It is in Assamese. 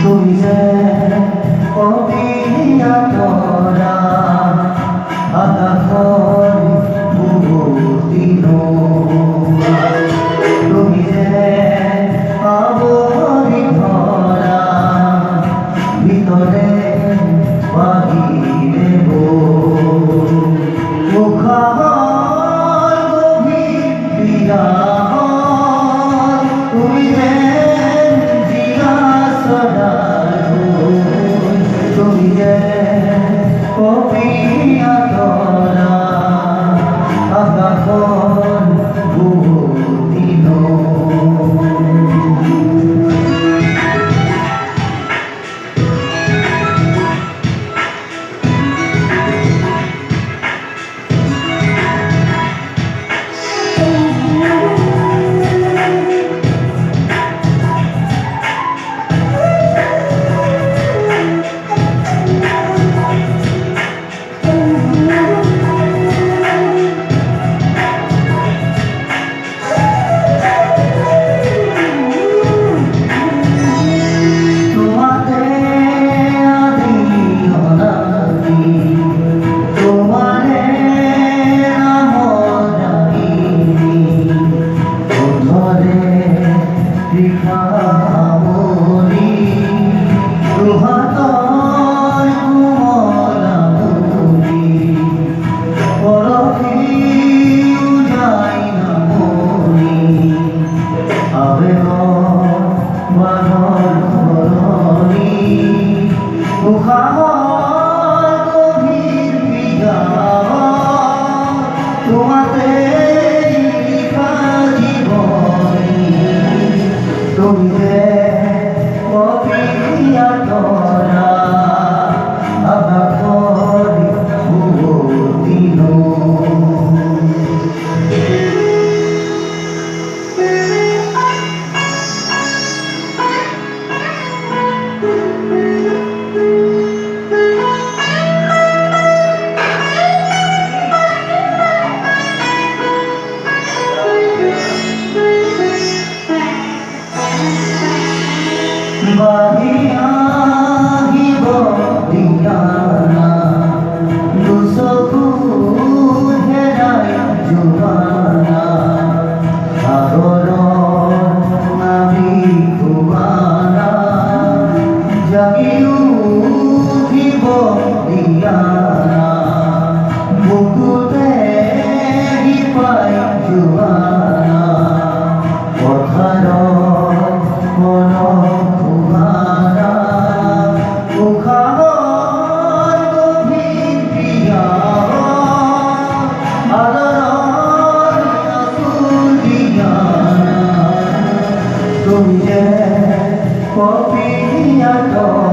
তুমি যে কবিয়া তৰা আকাশৰ বহুদিন তুমি যে আৱৰি ধৰা ভিতৰে বাহিৰে মুখাৰ গভীৰ বিয়া তুমি যে জিয়া তুমি যে কবিয়া তৰা আকাশৰ বহুদিন তুমি যে কবিয়া তৰা আকাশৰ বহুদিন বাহিয়া আহিব দিয়ানা দুচকু হেৰাই জোৱানা সাগৰৰ নামি ধোৱানা জাগি উঠিব দিয়ানা বুকুতে পাই জোৱানা পথাৰৰ তুমি যে কবিয়া তৰা